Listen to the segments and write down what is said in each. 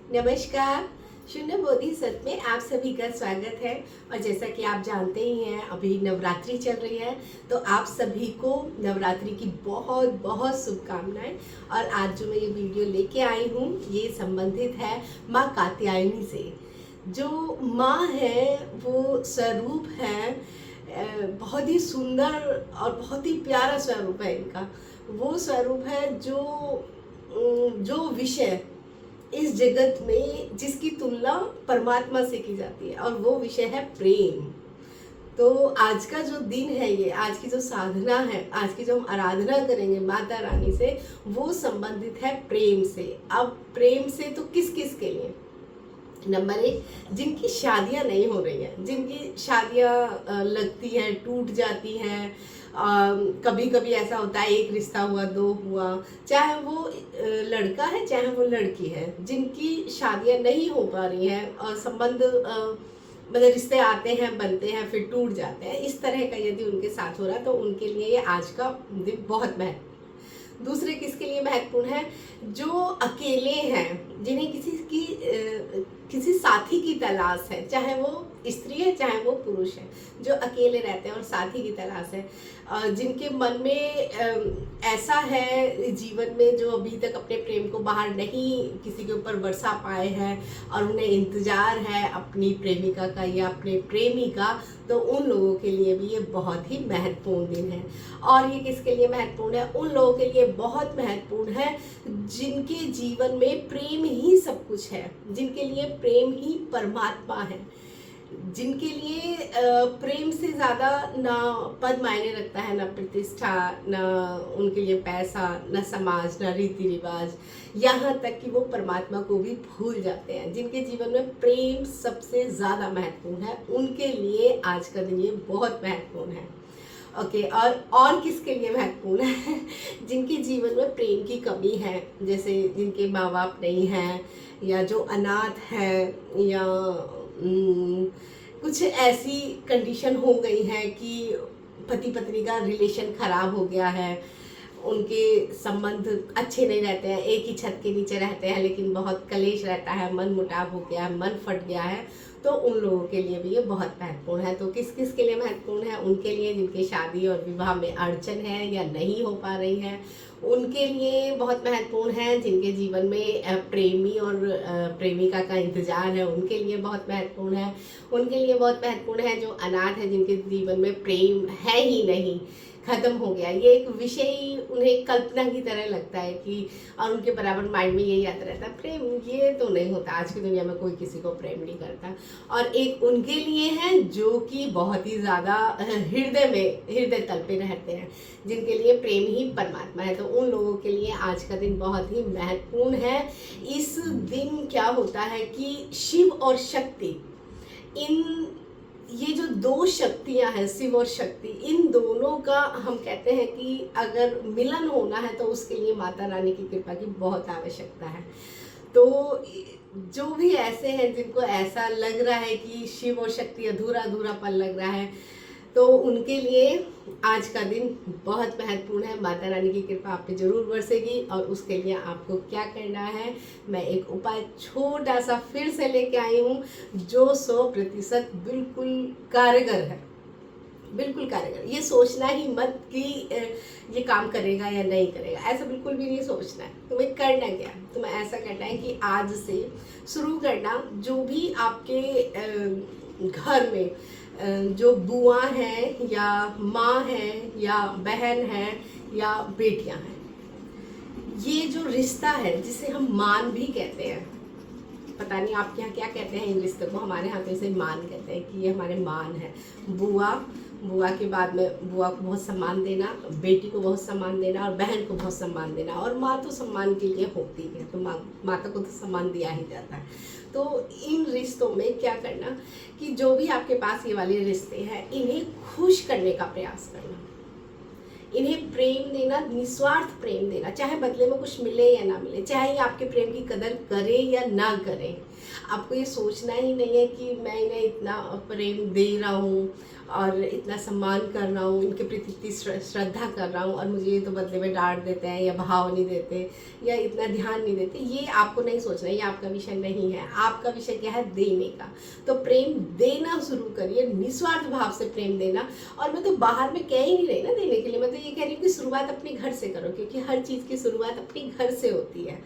नमस्कार। शून्य बोधिसत्व में आप सभी का स्वागत है। और जैसा कि आप जानते ही हैं, अभी नवरात्रि चल रही है, तो आप सभी को नवरात्रि की बहुत बहुत शुभकामनाएं। और आज जो मैं ये वीडियो लेके आई हूँ, ये संबंधित है माँ कात्यायनी से। जो माँ है वो स्वरूप है, बहुत ही सुंदर और बहुत ही प्यारा स्वरूप है इनका। वो स्वरूप है जो विषय इस जगत में जिसकी तुलना परमात्मा से की जाती है, और वो विषय है प्रेम। तो आज का जो दिन है, ये आज की जो साधना है, आज की जो हम आराधना करेंगे माता रानी से, वो संबंधित है प्रेम से। अब प्रेम से तो किस किस के लिए? नंबर एक, जिनकी शादियां नहीं हो रही हैं, जिनकी शादियां लगती हैं, टूट जाती हैं। कभी कभी ऐसा होता है, एक रिश्ता हुआ, दो हुआ, चाहे वो लड़का है चाहे वो लड़की है, जिनकी शादियां नहीं हो पा रही हैं और संबंध मतलब रिश्ते आते हैं, बनते हैं, फिर टूट जाते हैं, इस तरह का यदि उनके साथ हो रहा है तो उनके लिए ये आज का दिन बहुत महत्वपूर्ण। दूसरे किसके लिए महत्वपूर्ण है? जो अकेले हैं, जिन्हें किसी साथी की तलाश है, चाहे वो स्त्री है चाहे वो पुरुष है, जो अकेले रहते हैं और साथी की तलाश है, जिनके मन में ऐसा है जीवन में, जो अभी तक अपने प्रेम को बाहर नहीं किसी के ऊपर बरसा पाए हैं और उन्हें इंतजार है अपनी प्रेमिका का या अपने प्रेमी का, तो उन लोगों के लिए भी ये बहुत ही महत्वपूर्ण दिन है। और ये किसके लिए महत्वपूर्ण है? उन लोगों के लिए बहुत महत्वपूर्ण है जिनके जीवन में प्रेम ही सब कुछ है, जिनके लिए प्रेम ही परमात्मा है, जिनके लिए प्रेम से ज़्यादा ना पद मायने रखता है, ना प्रतिष्ठा, ना उनके लिए पैसा, ना समाज, ना रीति रिवाज, यहाँ तक कि वो परमात्मा को भी भूल जाते हैं। जिनके जीवन में प्रेम सबसे ज़्यादा महत्वपूर्ण है, उनके लिए आज का दिन ये बहुत महत्वपूर्ण है। ओके, और किसके लिए महत्वपूर्ण है? जिनके जीवन में प्रेम की कमी है, जैसे जिनके माँ बाप नहीं हैं, या जो अनाथ है, या कुछ ऐसी कंडीशन हो गई है कि पति पत्नी का रिलेशन खराब हो गया है, उनके संबंध अच्छे नहीं रहते हैं, एक ही छत के नीचे रहते हैं लेकिन बहुत कलेश रहता है, मन मुटाव हो गया है, मन फट गया है, तो उन लोगों के लिए भी ये बहुत महत्वपूर्ण है। तो किस किस के लिए महत्वपूर्ण है? उनके लिए जिनके शादी और विवाह में अड़चन है या नहीं हो पा रही है, उनके लिए बहुत महत्वपूर्ण है। जिनके जीवन में प्रेमी और प्रेमिका का इंतजार है, उनके लिए बहुत महत्वपूर्ण है। उनके लिए बहुत महत्वपूर्ण है जो अनाथ है, जिनके जीवन में प्रेम है ही नहीं, खत्म हो गया, ये एक विषय ही उन्हें कल्पना की तरह लगता है कि, और उनके बराबर माइंड में यही आता रहता है, प्रेम ये तो नहीं होता, आज की दुनिया में कोई किसी को प्रेम नहीं करता। और एक उनके लिए है जो कि बहुत ही ज़्यादा हृदय तल पे रहते हैं, जिनके लिए प्रेम ही परमात्मा है। तो उन लोगों के लिए आज का दिन बहुत ही महत्वपूर्ण है। इस दिन क्या होता है कि शिव और शक्ति, इन ये जो दो शक्तियां हैं, शिव और शक्ति, इन दोनों का हम कहते हैं कि अगर मिलन होना है तो उसके लिए माता रानी की कृपा की बहुत आवश्यकता है। तो जो भी ऐसे हैं जिनको ऐसा लग रहा है कि शिव और शक्ति अधूरा अधूरापन लग रहा है, तो उनके लिए आज का दिन बहुत महत्वपूर्ण है। माता रानी की कृपा आप पे जरूर बरसेगी, और उसके लिए आपको क्या करना है, मैं एक उपाय छोटा सा फिर से लेके आई हूँ, जो 100% बिल्कुल कारगर है, बिल्कुल कारगर। ये सोचना ही मत कि ये काम करेगा या नहीं करेगा, ऐसा बिल्कुल भी नहीं सोचना है। तुम्हें करना क्या है? तुम्हें ऐसा करना है कि आज से शुरू करना, जो भी आपके घर में जो बुआ हैं या माँ हैं या बहन हैं या बेटियां हैं, ये जो रिश्ता है जिसे हम मान भी कहते हैं, पता नहीं आपके यहाँ क्या कहते हैं इन रिश्तों को, हमारे यहाँ तो इसे मान कहते हैं कि ये हमारे मान है। बुआ के बाद में बुआ को बहुत सम्मान देना, बेटी को बहुत सम्मान देना, और बहन को बहुत सम्मान देना, और माँ तो सम्मान के लिए होती है, तो माता को तो सम्मान दिया ही जाता है। तो इन रिश्तों में क्या करना कि जो भी आपके पास ये वाले रिश्ते हैं, इन्हें खुश करने का प्रयास करना, इन्हें प्रेम देना, निस्वार्थ प्रेम देना, चाहे बदले में कुछ मिले या ना मिले, चाहे ये आपके प्रेम की कदर करे या ना करे। आपको ये सोचना ही नहीं है कि मैं इन्हें इतना प्रेम दे रहा हूँ और इतना सम्मान कर रहा हूँ, इनके प्रति इतनी श्रद्धा कर रहा हूँ और मुझे ये तो बदले में डांट देते हैं या भाव नहीं देते या इतना ध्यान नहीं देते। ये आपको नहीं सोचना, ये आपका विषय नहीं है। आपका विषय क्या है? देने का। तो प्रेम देना शुरू करिए, निस्वार्थ भाव से प्रेम देना। और मैं तो बाहर में कह ही नहीं रही ना देने के लिए, मैं तो ये कह रही हूँ कि शुरुआत अपने घर से करो, क्योंकि हर चीज़ की शुरुआत अपने घर से होती है।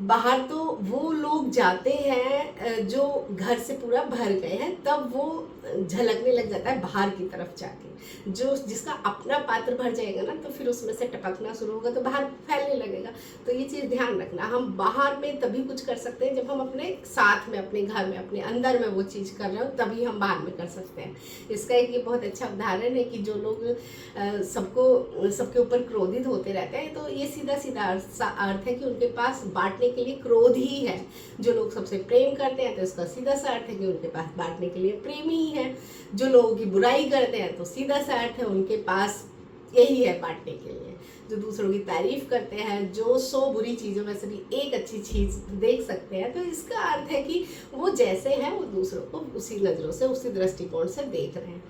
बाहर तो वो लोग जाते हैं जो घर से पूरा भर गए हैं, तब वो झलकने लग जाता है बाहर की तरफ जाके। जो जिसका अपना पात्र भर जाएगा ना, तो फिर उसमें से टपकना शुरू होगा, तो बाहर फैलने लगेगा। तो ये चीज़ ध्यान रखना, हम बाहर में तभी कुछ कर सकते हैं जब हम अपने साथ में, अपने घर में, अपने अंदर में वो चीज़ कर रहे हो, तभी हम बाहर में कर सकते हैं। इसका एक ये बहुत अच्छा उदाहरण है कि जो लोग सबके ऊपर क्रोधित होते रहते हैं, तो ये सीधा सीधा अर्थ है कि उनके पास बांटने के लिए क्रोध ही है। जो लोग सबसे प्रेम करते हैं तो इसका सीधा सा अर्थ है कि उनके पास बांटने के लिए प्रेम ही है। जो लोगों की बुराई करते हैं तो सीधा सा अर्थ है उनके पास यही है बांटने के लिए। जो दूसरों की तारीफ करते हैं, जो 100 बुरी चीज़ों में से भी एक अच्छी चीज़ देख सकते हैं, तो इसका अर्थ है कि वो जैसे हैं वो दूसरों को उसी नज़रों से, उसी दृष्टिकोण से देख रहे हैं।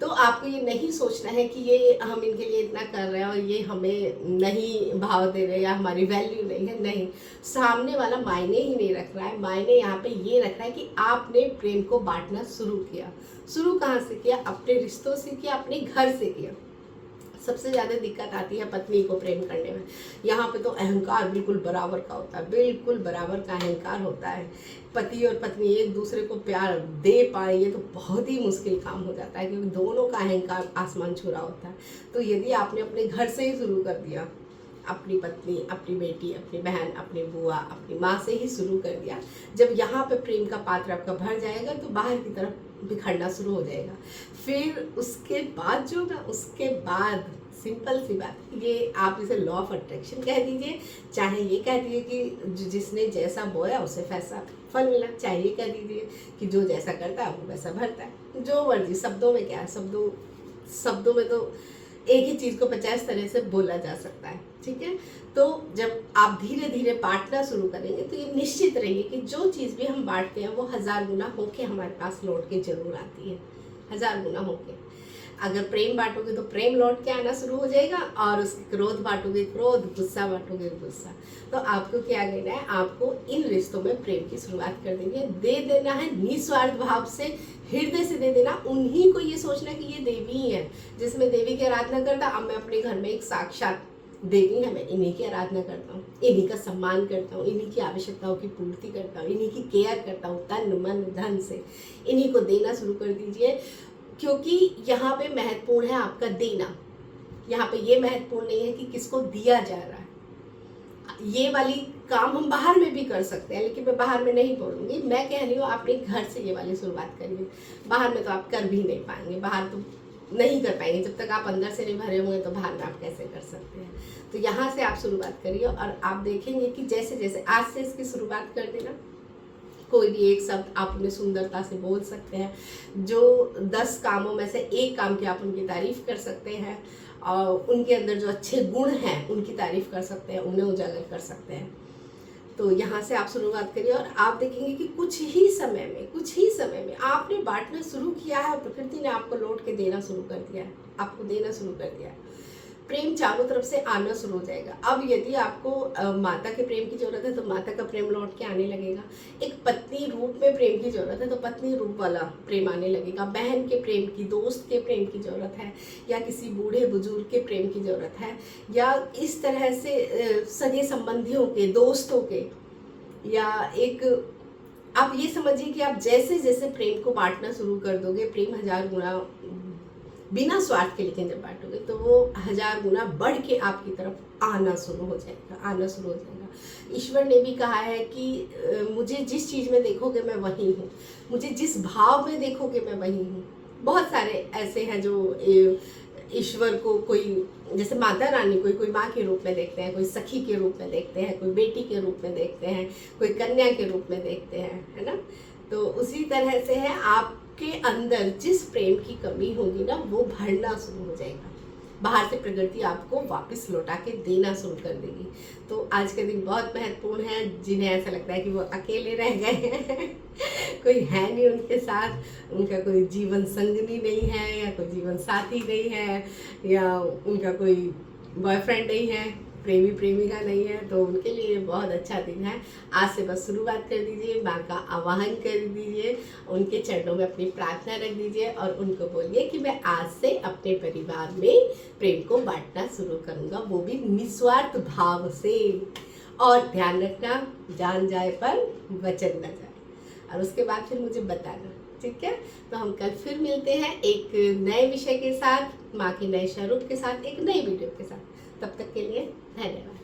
तो आपको ये नहीं सोचना है कि ये हम इनके लिए इतना कर रहे हैं और ये हमें नहीं भाव दे रहे या हमारी वैल्यू नहीं है। नहीं, सामने वाला मायने ही नहीं रख रहा है। मायने यहाँ पे ये रख रहा है कि आपने प्रेम को बांटना शुरू किया। शुरू कहाँ से किया? अपने रिश्तों से किया, अपने घर से किया। सबसे ज़्यादा दिक्कत आती है पत्नी को प्रेम करने में। यहाँ पे तो अहंकार बिल्कुल बराबर का होता है, बिल्कुल बराबर का अहंकार होता है। पति और पत्नी एक दूसरे को प्यार दे पाए, ये तो बहुत ही मुश्किल काम हो जाता है, क्योंकि दोनों का अहंकार आसमान छू रहा होता है। तो यदि आपने अपने घर से ही शुरू कर दिया, अपनी पत्नी, अपनी बेटी, अपनी बहन, अपनी बुआ, अपनी माँ से ही शुरू कर दिया, जब यहाँ पे प्रेम का पात्र आपका भर जाएगा तो बाहर की तरफ बिखरना शुरू हो जाएगा। फिर उसके बाद जो ना, उसके बाद सिंपल सी बात, ये आप इसे लॉ ऑफ अट्रैक्शन कह दीजिए, चाहे ये कह दीजिए कि जिसने जैसा बोया उसे वैसा फल मिला, चाहे ये कह दीजिए कि जो जैसा करता है वो वैसा भरता है। जो मर्जी, शब्दों में क्या है, शब्दों में तो एक ही चीज़ को 50 तरह से बोला जा सकता है। ठीक है, तो जब आप धीरे धीरे बांटना शुरू करेंगे तो ये निश्चित रहिए कि जो चीज़ भी हम बांटते हैं वो 1000 गुना होके हमारे पास लौट के जरूर आती है। 1000 गुना होके। अगर प्रेम बांटोगे तो प्रेम लौट के आना शुरू हो जाएगा, और उसके क्रोध बांटोगे क्रोध, गुस्सा बांटोगे गुस्सा। तो आपको क्या करना है? आपको इन रिश्तों में प्रेम की शुरुआत कर देनी है। दे देना है निस्वार्थ भाव से, हृदय से दे देना। उन्हीं को ये सोचना कि ये देवी ही है, जिसमें देवी की आराधना करता, अब मैं अपने घर में एक साक्षात देवी है, मैं इन्हीं की आराधना करता हूँ, इन्हीं का सम्मान करता हूँ, इन्हीं की आवश्यकताओं की पूर्ति करता हूँ, इन्हीं की केयर करता हूँ, तन मन धन से। इन्हीं को देना शुरू कर दीजिए, क्योंकि यहाँ पे महत्वपूर्ण है आपका देना। यहाँ पे ये महत्वपूर्ण नहीं है कि किसको दिया जा रहा है। ये वाली काम हम बाहर में भी कर सकते हैं, लेकिन मैं बाहर में नहीं बोलूँगी। मैं कह रही हूँ अपने घर से ये वाली शुरुआत करिए। बाहर में तो आप कर भी नहीं पाएंगे, बाहर तो नहीं कर पाएंगे। जब तक आप अंदर से नहीं भरे होंगे तो बाहर में आप कैसे कर सकते हैं। तो यहाँ से आप शुरुआत करिए, और आप देखेंगे कि जैसे जैसे आज से इसकी शुरुआत कर देना, कोई भी एक शब्द आप उन्हें सुंदरता से बोल सकते हैं। जो 10 कामों में से एक काम की आप उनकी तारीफ कर सकते हैं, और उनके अंदर जो अच्छे गुण हैं उनकी तारीफ कर सकते हैं, उन्हें उजागर कर सकते हैं। तो यहाँ से आप शुरुआत करिए, और आप देखेंगे कि कुछ ही समय में आपने बांटना शुरू किया है और प्रकृति ने आपको लौट के देना शुरू कर दिया है, आपको देना शुरू कर दिया है। प्रेम चारों तरफ से आना शुरू हो जाएगा। अब यदि आपको माता के प्रेम की जरूरत है तो माता का प्रेम लौट के आने लगेगा। एक पत्नी रूप में प्रेम की जरूरत है तो पत्नी रूप वाला प्रेम आने लगेगा। बहन के प्रेम की, दोस्त के प्रेम की जरूरत है, या किसी बूढ़े बुजुर्ग के प्रेम की जरूरत है, या इस तरह से सगे संबंधियों के, दोस्तों के, या एक आप ये समझिए कि आप जैसे जैसे प्रेम को बांटना शुरू कर दोगे, प्रेम 1000 गुना बिना स्वार्थ के, लेकिन जब बांटोगे तो वो 1000 गुना बढ़ के आपकी तरफ आना शुरू हो जाएगा। ईश्वर ने भी कहा है कि मुझे जिस चीज़ में देखोगे मैं वही हूँ, मुझे जिस भाव में देखोगे मैं वही हूँ। बहुत सारे ऐसे हैं जो ईश्वर को कोई, जैसे माता रानी को कोई माँ के रूप में देखते हैं, कोई सखी के रूप में देखते हैं, कोई बेटी के रूप में देखते हैं, कोई कन्या के रूप में देखते हैं, है ना। तो उसी तरह से है, आपके अंदर जिस प्रेम की कमी होगी ना वो भरना शुरू हो जाएगा। बाहर से प्रकृति आपको वापस लौटा के देना शुरू कर देगी। तो आज का दिन बहुत महत्वपूर्ण है। जिन्हें ऐसा लगता है कि वो अकेले रह गए हैं कोई है नहीं उनके साथ, उनका कोई जीवन संगनी नहीं है या कोई जीवन साथी नहीं है या उनका कोई बॉयफ्रेंड नहीं है, प्रेमी प्रेमिका नहीं है, तो उनके लिए बहुत अच्छा दिन है। आज से बस शुरुआत कर दीजिए, माँ का आवाहन कर दीजिए, उनके चरणों में अपनी प्रार्थना रख दीजिए और उनको बोलिए कि मैं आज से अपने परिवार में प्रेम को बांटना शुरू करूँगा, वो भी निस्वार्थ भाव से। और ध्यान रखना, जान जाए पर वचन न जाए। और उसके बाद फिर मुझे बताना, ठीक है? तो हम कल फिर मिलते हैं एक नए विषय के साथ, माँ के नए स्वरूप के साथ, एक नई वीडियो के साथ। तब तक के लिए धन्यवाद।